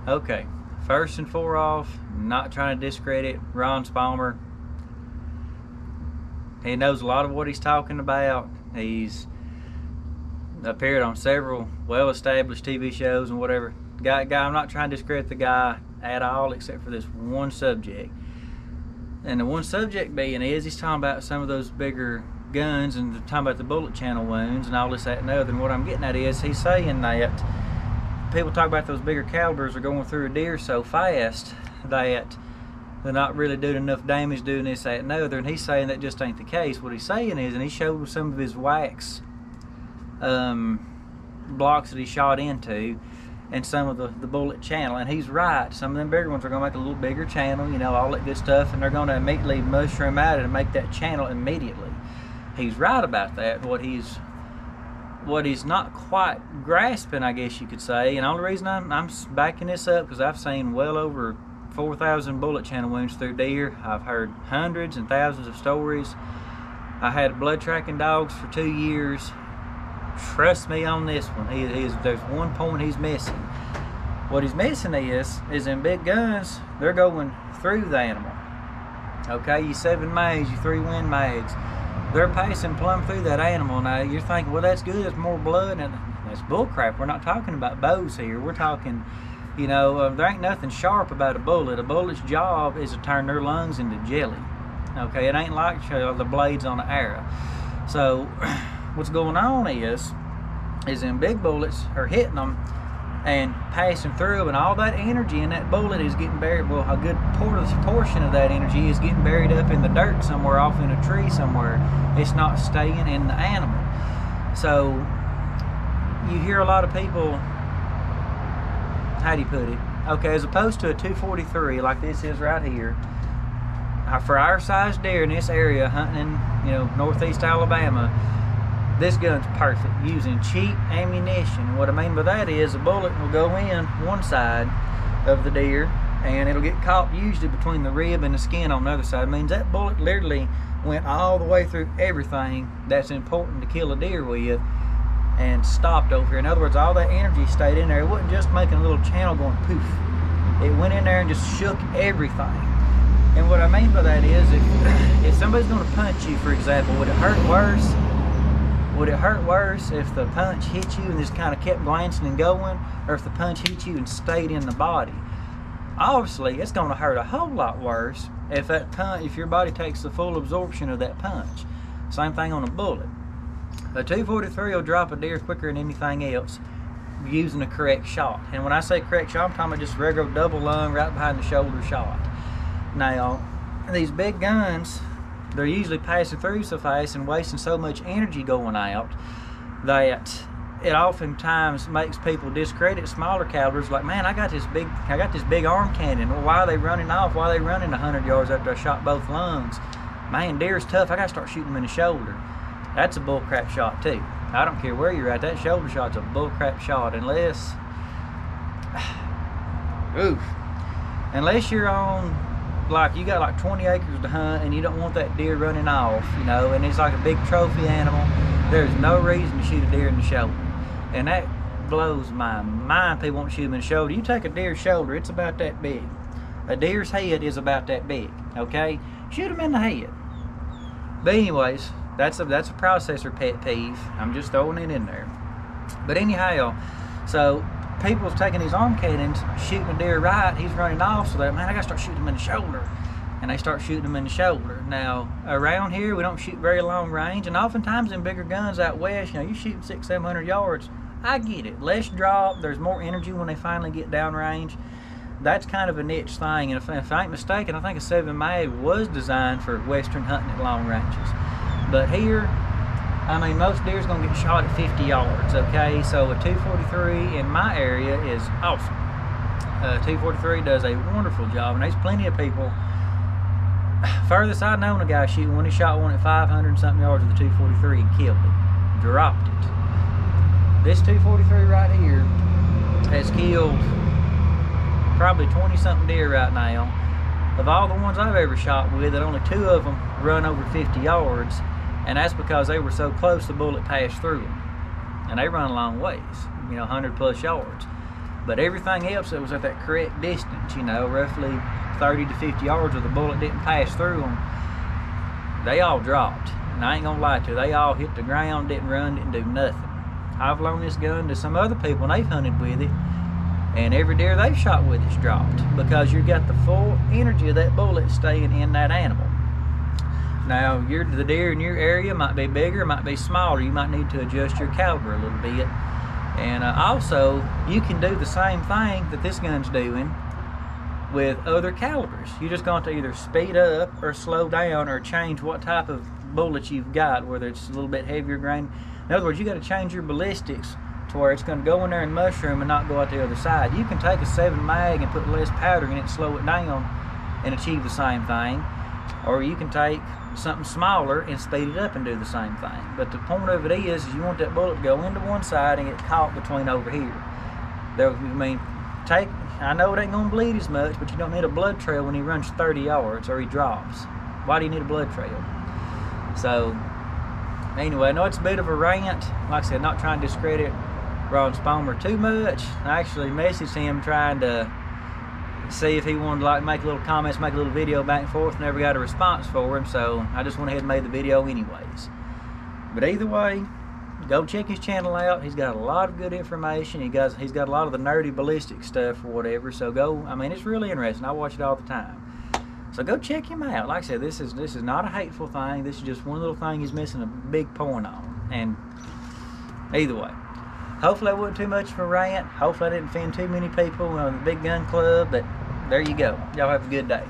Okay, first and foremost, not trying to discredit Ron Spomer. He knows a lot of what he's talking about. He's appeared on several well-established TV shows and whatever. I'm not trying to discredit the guy at all, except for this one subject. And the one subject being is he's talking about some of those bigger guns and talking about the bullet channel wounds and all this, that, and the other. And what I'm getting at is he's saying that people talk about those bigger calibers are going through a deer so fast that they're not really doing enough damage doing this, that, and the other. And he's saying that just ain't the case. What he's saying is, and he showed some of his wax blocks that he shot into and some of the bullet channel, and he's right. Some of them bigger ones are going to make a little bigger channel, you know, all that good stuff, and they're going to immediately mushroom out and make that channel immediately. He's right about that. What he's not quite grasping, I guess you could say, and the only reason I'm backing this up because I've seen well over 4,000 bullet channel wounds through deer. I've heard hundreds and thousands of stories. I had blood tracking dogs for 2 years. Trust me on this one. There's one point he's missing. What he's missing is in big guns, they're going through the animal. Okay, you 7 mags, you 3 wind mags. They're passing plumb through that animal. Now you're thinking, well, that's good, it's more blood, and that's bullcrap. We're not talking about bows here. We're talking, you know, there ain't nothing sharp about a bullet. A bullet's job is to turn their lungs into jelly. Okay, it ain't like the blades on an arrow. So what's going on is in big bullets are hitting them and passing through, and all that energy in that bullet is getting buried. Well, a good portion of that energy is getting buried up in the dirt somewhere, off in a tree somewhere. It's not staying in the animal. So you hear a lot of people, how do you put it? Okay, as opposed to a 243 like this is right here, for our size deer in this area hunting in, you know, northeast Alabama, this gun's perfect, using cheap ammunition. And what I mean by that is a bullet will go in one side of the deer and it'll get caught usually between the rib and the skin on the other side. It means that bullet literally went all the way through everything that's important to kill a deer with and stopped over here. In other words, all that energy stayed in there. It wasn't just making a little channel going poof. It went in there and just shook everything. And what I mean by that is if somebody's going to punch you, for example, would it hurt worse? Would it hurt worse if the punch hit you and just kind of kept glancing and going, or if the punch hit you and stayed in the body? Obviously, it's going to hurt a whole lot worse if your body takes the full absorption of that punch. Same thing on a bullet. A 243 will drop a deer quicker than anything else using a correct shot. And when I say correct shot, I'm talking about just regular double lung right behind the shoulder shot. Now, these big guns, they're usually passing through so fast and wasting so much energy going out that it oftentimes makes people discredit smaller calibers. Like, man, I got this big arm cannon. Well, why are they running off? Why are they running 100 yards after I shot both lungs? Man, deer's tough. I got to start shooting them in the shoulder. That's a bullcrap shot too. I don't care where you're at. That shoulder shot's a bullcrap shot unless you're on, like, you got like 20 acres to hunt and you don't want that deer running off, you know, and it's like a big trophy animal. There's no reason to shoot a deer in the shoulder. And that blows my mind. People want to shoot them in the shoulder. You take a deer's shoulder, it's about that big. A deer's head is about that big, okay? Shoot them in the head. But anyways, that's a processor pet peeve. I'm just throwing it in there. But anyhow, so people's taking these arm cannons, shooting a deer right, he's running off, so they're, man, I gotta start shooting him in the shoulder. And they start shooting him in the shoulder. Now, around here, we don't shoot very long range, and oftentimes in bigger guns out west, you know, you shoot 600-700 yards. I get it. Less drop, there's more energy when they finally get down range. That's kind of a niche thing, and if I ain't mistaken, I think a 7 mag was designed for western hunting at long ranges. But here, I mean, most deer's gonna get shot at 50 yards, okay? So a 243 in my area is awesome. 243 does a wonderful job, and there's plenty of people. Furthest I've known a guy shooting, when he shot one at 500 and something yards with a 243 and killed it, dropped it. This 243 right here has killed probably 20 something deer right now. Of all the ones I've ever shot with, that only 2 of them run over 50 yards. And that's because they were so close the bullet passed through them. And they run a long ways, you know, 100 plus yards. But everything else that was at that correct distance, you know, roughly 30 to 50 yards where the bullet didn't pass through them, they all dropped. And I ain't gonna lie to you, they all hit the ground, didn't run, didn't do nothing. I've loaned this gun to some other people and they've hunted with it, and every deer they've shot with it's dropped, because you got the full energy of that bullet staying in that animal. Now, the deer in your area might be bigger, might be smaller. You might need to adjust your caliber a little bit. And also, you can do the same thing that this gun's doing with other calibers. You're just going to either speed up or slow down or change what type of bullets you've got, whether it's a little bit heavier grain. In other words, you got to change your ballistics to where it's going to go in there and mushroom and not go out the other side. You can take a 7 mag and put less powder in it, slow it down, and achieve the same thing. Or you can take something smaller and speed it up and do the same thing. But the point of it is you want that bullet to go into one side and get caught between over here. I know it ain't gonna bleed as much, but you don't need a blood trail when he runs 30 yards or he drops. Why do you need a blood trail? So anyway, I know it's a bit of a rant. Like I said, not trying to discredit Ron Spomer too much. I actually messaged him trying to see if he wanted to like make little comments, make a little video back and forth. Never got a response for him, so I just went ahead and made the video anyways. But either way, go check his channel out. He's got a lot of good information. He's got a lot of the nerdy ballistic stuff or whatever. So go, I mean, it's really interesting. I watch it all the time. So go check him out. Like I said, this is not a hateful thing. This is just one little thing he's missing a big point on. And either way, hopefully I wasn't too much of a rant. Hopefully I didn't offend too many people on the Big Gun Club. But there you go. Y'all have a good day.